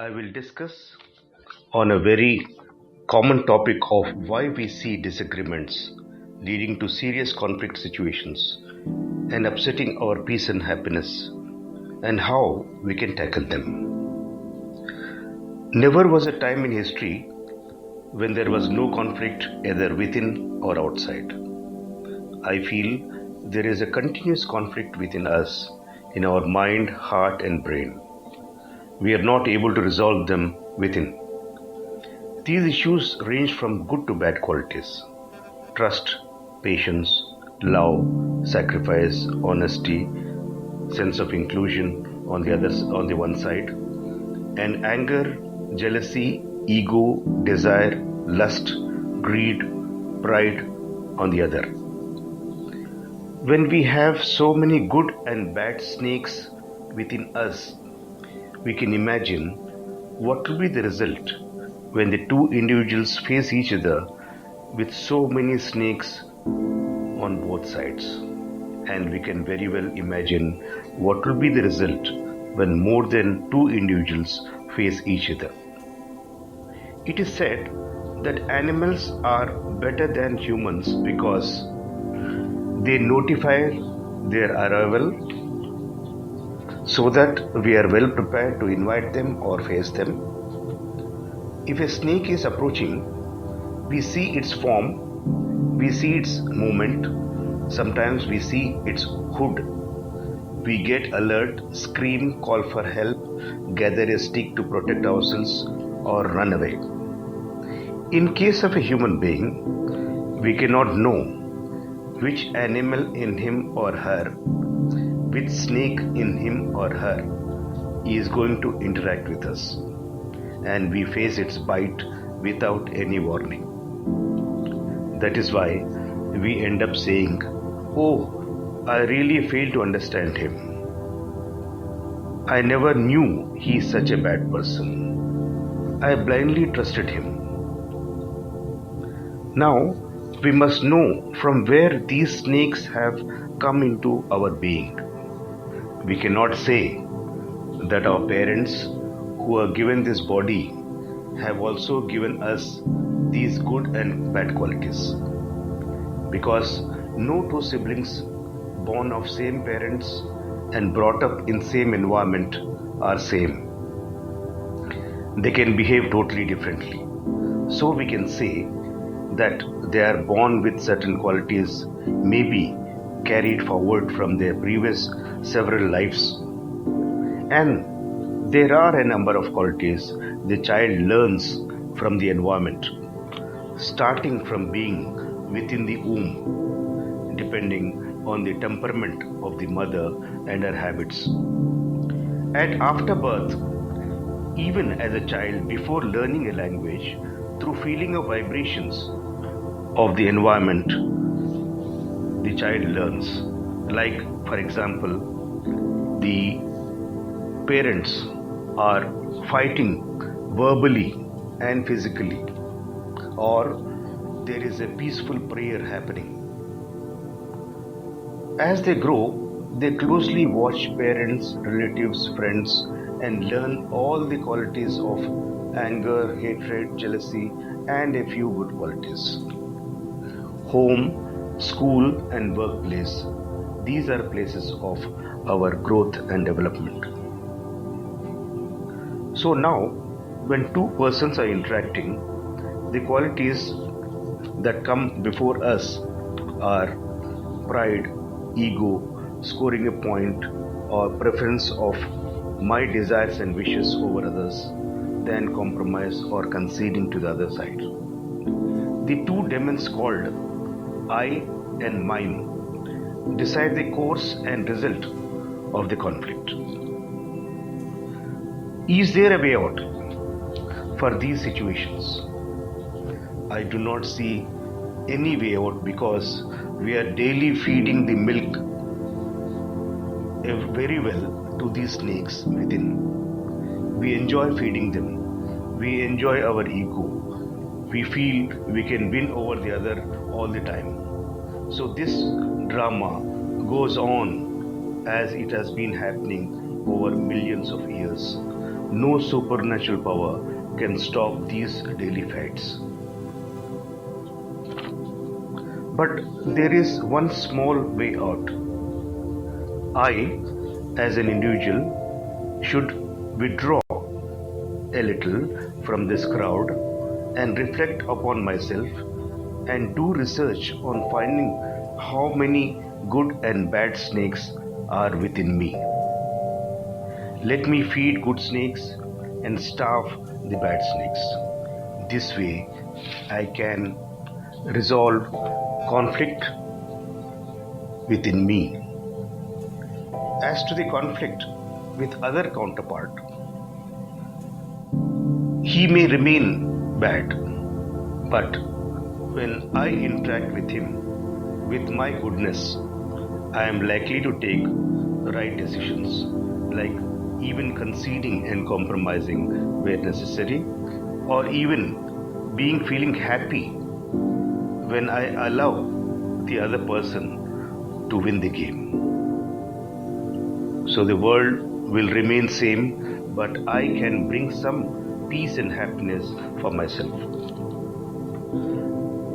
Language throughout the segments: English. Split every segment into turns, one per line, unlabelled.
I will discuss on a very common topic of why we see disagreements leading to serious conflict situations and upsetting our peace and happiness, and how we can tackle them. Never was a time in history when there was no conflict either within or outside. I feel there is a continuous conflict within us, in our mind, heart, and brain. We are not able to resolve them within. These issues range from good to bad qualities: trust, patience, love, sacrifice, honesty, sense of inclusion on the one side, and anger, jealousy, ego, desire, lust, greed, pride on the other. When we have so many good and bad snakes within us, we can imagine what will be the result when the two individuals face each other with so many snakes on both sides. And we can very well imagine what will be the result when more than two individuals face each other. It is said that animals are better than humans because they notify their arrival so that we are well prepared to invite them or face them. If a snake is approaching, we see its form, we see its movement, sometimes we see its hood. We get alert, scream, call for help, gather a stick to protect ourselves, or run away. In case of a human being, we cannot know which animal in him or her, which snake in him or her is going to interact with us, and we face its bite without any warning. That is why we end up saying, "Oh, I really failed to understand him. I never knew he is such a bad person. I blindly trusted him." Now, we must know from where these snakes have come into our being. We cannot say that our parents who are given this body have also given us these good and bad qualities, because no two siblings born of same parents and brought up in same environment are same. They can behave totally differently. So we can say that they are born with certain qualities, maybe carried forward from their previous several lives. And there are a number of qualities the child learns from the environment, starting from being within the womb, depending on the temperament of the mother and her habits. And after birth, even as a child, before learning a language, through feeling of vibrations of the environment, the child learns. Like, for example, the parents are fighting verbally and physically, or there is a peaceful prayer happening. As they grow, they closely watch parents, relatives, friends, and learn all the qualities of anger, hatred, jealousy, and a few good qualities. Home, school, and workplace, these are places of our growth and development. So now, when two persons are interacting, the qualities that come before us are pride, ego, scoring a point, or preference of my desires and wishes over others, than compromise or conceding to the other side. The two demons called I and mine decide the course and result of the conflict. Is there a way out for these situations? I do not see any way out, because we are daily feeding the milk very well to these snakes within. We enjoy feeding them. We enjoy our ego. We feel we can win over the other all the time. So this drama goes on as it has been happening over millions of years. no supernatural power can stop these daily fights. But there is one small way out. I, as an individual, should withdraw a little from this crowd and reflect upon myself and do research on finding how many good and bad snakes are within me. Let me feed good snakes and starve the bad snakes. This way I can resolve conflict within me. As to the conflict with other counterpart, he may remain bad, but when I interact with him with my goodness, I am likely to take right decisions, like even conceding and compromising where necessary, or even feeling happy when I allow the other person to win the game. So the world will remain same, but I can bring some peace and happiness for myself.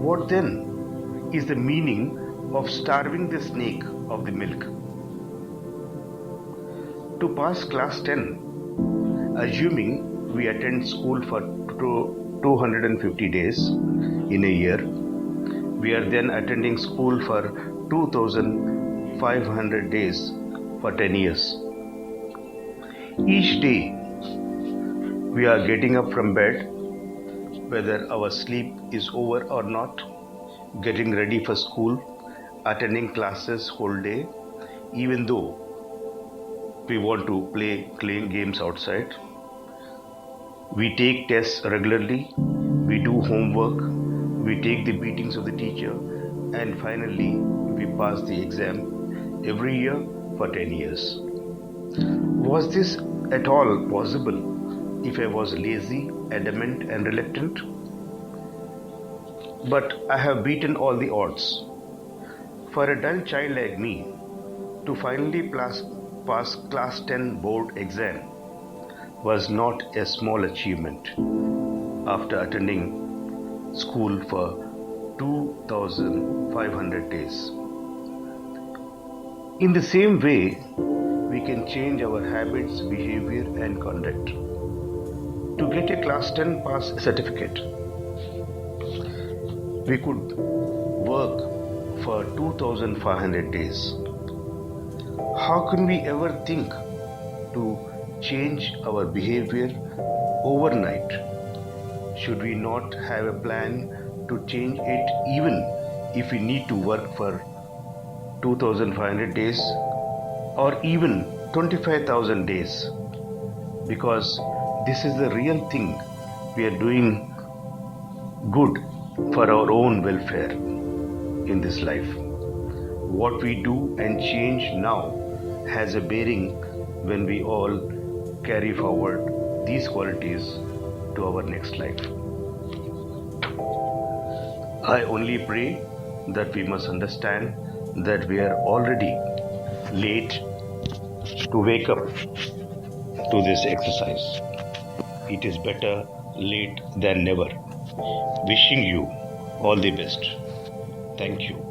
What then is the meaning of starving the snake of the milk? To pass class 10, assuming we attend school for 250 days in a year, we are then attending school for 2500 days for 10 years. Each day we are getting up from bed, whether our sleep is over or not, getting ready for school, attending classes whole day, even though we want to play games outside. We take tests regularly, we do homework, we take the beatings of the teacher, and finally we pass the exam every year for 10 years. Was this at all possible if I was lazy, adamant, and reluctant? But I have beaten all the odds. For a dull child like me, to finally pass class 10 board exam was not a small achievement after attending school for 2500 days. In the same way, we can change our habits, behavior, and conduct. To get a class 10 pass certificate, we could work for 2500 days. How can we ever think to change our behavior overnight? Should we not have a plan to change it even if we need to work for 2500 days or even 25,000 days? Because this is the real thing. We are doing good for our own welfare in this life. What we do and change now has a bearing when we all carry forward these qualities to our next life. I only pray that we must understand that we are already late to wake up to this exercise. It is better late than never. Wishing you all the best. Thank you.